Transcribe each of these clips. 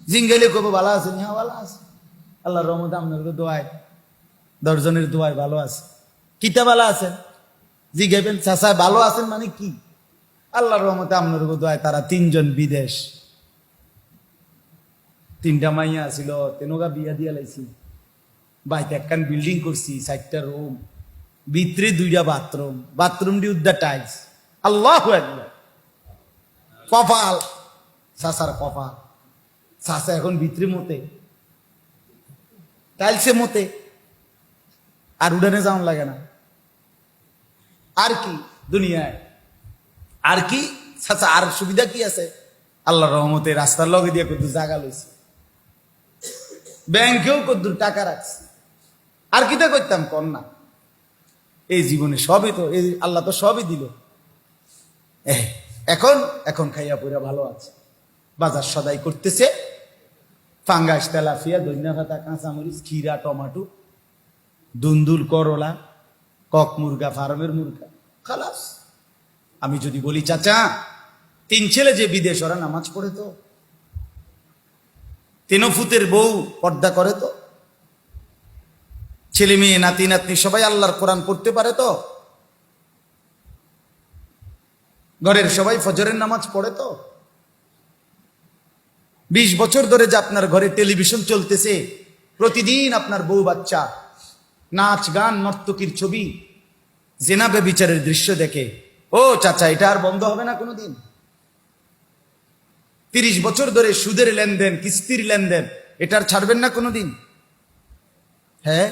জিঙ্গেলে কব ভালো আছে, হ্যাঁ ভালো আছে, আল্লাহর রহমতে আপনার দোয়ায় 10 জনের দোয়ায় ভালো আছে। কিতা ভালো আছেন জিজ্ঞাবেন, চাচায় ভালো আছেন মানে কি? আল্লাহর রহমতে আপনার দোয়ায় তারা 3 জন বিদেশ, 3টা মাইয়া ছিল, তেনগা বিয়া দিয়া লাইছি, বাইতে একখান বিল্ডিং করছি, 4টা রুম, ভিতরে 2টা বাথরুম, বাথরুম দি উদ্দা টাইলস। আল্লাহু আকবার, কপাল চাচার কপাল। চাচা এখন ভিতরে মতে, টাইলসে মতে, আর উড়ানে যাওয়ান লাগে না। আর কি দুনিয়ায়, আর কি চাচা, আর সুবিধা কি আছে? আল্লাহর রহমতে রাস্তার লগে দিয়ে কদ্দুর জায়গা লইছি, ব্যাংকেও কদ্দুর টাকা রাখছি, আর কিটা করতাম কর না? এই জীবনে সবই তো এই আল্লাহ তো সবই দিল। এখন এখন খাইয়া পইরা ভালো আছে, বাজার সদাই করতেছে, ফাঙ্গাস, তেলাফিয়া, ধনিয়া পাতা, কাঁচামরিচ, খিরা, টমাটো, দুন্দুল, করলা, কক মুরগা, ফার্মের মুরগা, খালাস। আমি যদি বলি চাচা 3 ছেলে যে বিদেশ, ওরা নামাজ পড়ে তো? 3 ফুতের বউ পর্দা করে তো? ছেলে মেয়ে নাতি নাতনি সবাই আল্লাহর কোরআন পড়তে পারে তো? ঘরের সবাই ফজরের নামাজ পড়ে তো? 20 বছর ধরে যে আপনার ঘরে টেলিভিশন চলতেছে, প্রতিদিন আপনার বউ বাচ্চা নাচ গান নর্তকীর ছবি, জেনা ব্যভিচারের দৃশ্য দেখে, ও চাচা এটা আর বন্ধ হবে না কোনোদিন? 30 বছর ধরে সুদের লেনদেন, কিস্তির লেনদেন, এটা আর ছাড়বেন না কোনোদিন? হ্যাঁ,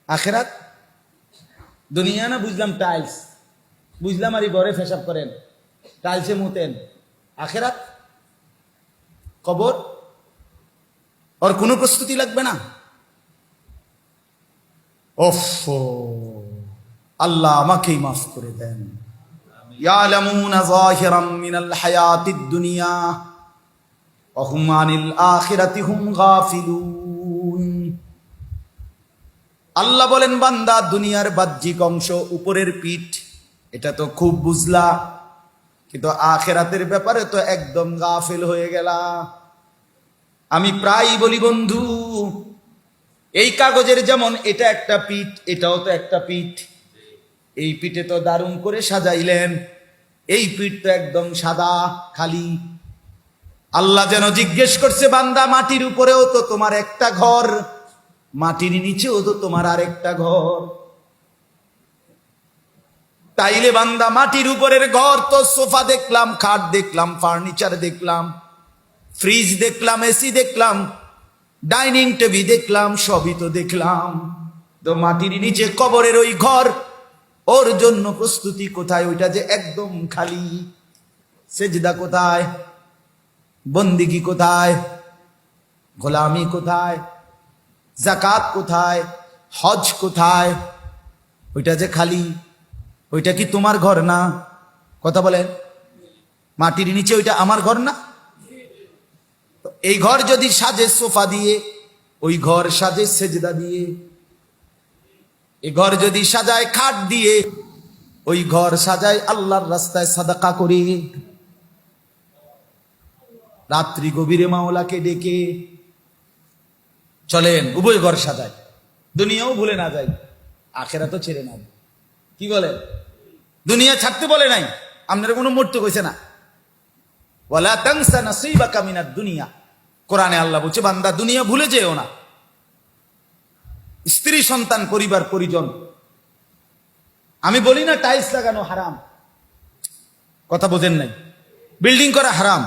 আখেরাত দুনিয়া না বুঝলাম টাইলস, বুঝলাম আর এই ঘরে পেশাব করেন, টাইলসে মুতেন। আখেরাত কবর, ওর কোনো প্রস্তুতি লাগবে না। ওফ, আল্লাহ আমাকেই মাফ করে দেন। ইয়ালামুনা যাহিরাম মিনাল হায়াতিদ দুনিয়া ওয়া হুম আনিল আখিরাতি হুম গাফিলুন। আল্লাহ বলেন, বান্দা দুনিয়ার বাহ্যিক অংশ, উপরের পিঠ, এটা তো খুব বুঝলা, কিন্তু আখিরাতের ব্যাপারে তো একদম গাফিল হয়ে গেলা। আমি প্রায় বলি বন্ধু, এই কাগজের যেমন এটা একটা পিঠ, এটাও তো একটা পিঠ। এই পিঠে তো দারুণ করে সাজাইলেন, এই পিঠ তো একদম সাদা খালি। আল্লাহ যেন জিজ্ঞেস করছে, বান্দা মাটির উপরেও তো তোমার একটা ঘর, মাটির নিচেও তো তোমার আরেকটা ঘর। তাইলে বান্দা মাটির উপরের ঘর তো সোফা দেখলাম, খাট দেখলাম, ফার্নিচার দেখলাম, ফ্রিজ দেখলাম, এসি দেখলাম, ডাইনিং টেবিল দেখলাম, সবই তো দেখলাম। তো মাটির নিচে কবরের ওই ঘর, ওর জন্য প্রস্তুতি কোথায়? ওইটা যে একদম খালি। সেজদা কোথায়? বন্দিগি কোথায়? গোলামি কোথায়? জাকাত কোথায়? হজ কোথায়? ওইটা যে খালি। ওইটা কি তোমার ঘর না? কথা বলেন, মাটির নিচে ওইটা আমার ঘর না? এই ঘর যদি সাজে সোফা দিয়ে, ওই ঘর সাজে সেজদা দিয়ে। এই ঘর যদি সাজায় খাট দিয়ে, ওই ঘর সাজায় আল্লাহর রাস্তায় সাদাকা করে, রাত্রি গভীরে মাওলাকে ডেকে। চলেন উভয় ঘর সাজায়, দুনিয়াও ভুলে না যাই, আখেরাত তো ছেড়ে না। কি বলেন? দুনিয়া ছাড়তে বলে নাই, আপনারা কোনো মরতে কইছে না। ওয়ালা তানসা নাসিবাকা মিনাদ দুনিয়া, কোরআনে আল্লাহ বলছে, বান্দা দুনিয়া ভুলে যেও না। স্ত্রী সন্তান পরিবার পরিজন। আমি বলি না টাইলস লাগানো হারাম, কথা বোঝেন নাই। বিল্ডিং করা হারাম,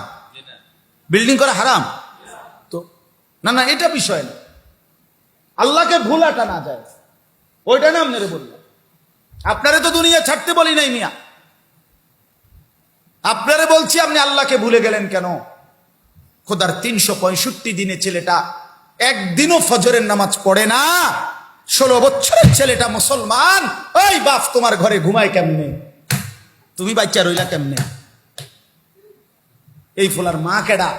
বিল্ডিং করা হারাম তো না, না এটা বিষয় না। আল্লাহকে ভুলাটা না যায়, ওইটা না আপনারে বললাম। আপনারে তো দুনিয়া ছাড়তে বলি নাই মিয়া, আপনারে বলছি আপনি আল্লাহকে ভুলে গেলেন কেন? খোদার 365 দিনে ছেলেটা একদিনও ফজরের নামাজ পড়ে না। 16 বছরের ছেলেটা মুসলমান। ওই বাপ তোমার ঘরে ঘুমায় কেমনে? তুমি বাচ্চা রইলা কেমনে? এই ফোলার মা কেডা,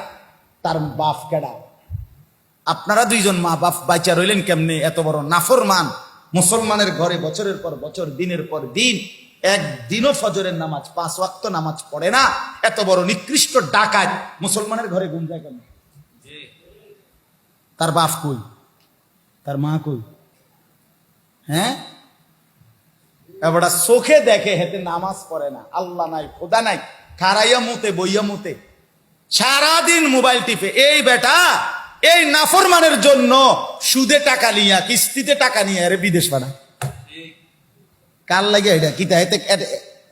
তার বাপ কেডা? আপনারা 2 জন মা বাপ বাচ্চা রইলেন কেমনে? এত বড় নাফরমান মুসলমানের ঘরে বছরের পর বছর, দিনের পর দিন একদিনও ফজরের নামাজ, 5 ওয়াক্ত নামাজ পড়ে না। এত বড় নিকৃষ্ট ডাকাত মুসলমানের ঘরে ঘুম যায় কেন? তার বাপ কই, তার মা কই? হ্যাঁ, এবার চোখে দেখে হেতে নামাজ পড়ে না, আল্লাহ নাই, খোদা নাই, খারাইয়া মুতে, বইয়া মুতে, সারাদিন মোবাইল টিপে। এই বেটা এই নাফরমানের জন্য সুদে টাকা নিয়া, কিস্তিতে টাকা নিয়ে আরে বিদেশ পাঠায়। কার লাগে এটা? কি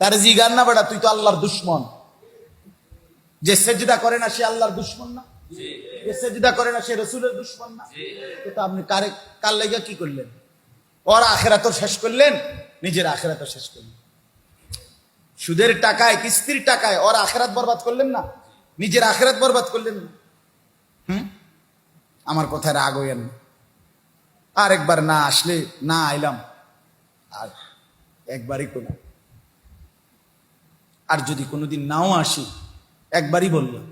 তার জিগার না বেটা, তুই তো আল্লাহর দুশ্মন। যে সেজদা করে না সে আল্লাহর দুশ্মন না? যে সেজদা করে না সে রসুলের দুশ্মন না? তো আপনি কার লাগে কি করলেন? ওর আখেরাত শেষ করলেন, নিজের আখেরাত শেষ করলেন। সুদের টাকায়, কিস্তির টাকায় ওর আখেরাত বরবাদ করলেন না, নিজের আখেরাত বরবাদ করলেন না। আমার কথায় রাগ হইয়েন না। আর একবার না আসলে, না আইলাম আর একবারই কোনো, আর যদি কোনোদিন নাও আসি একবারই বললাম,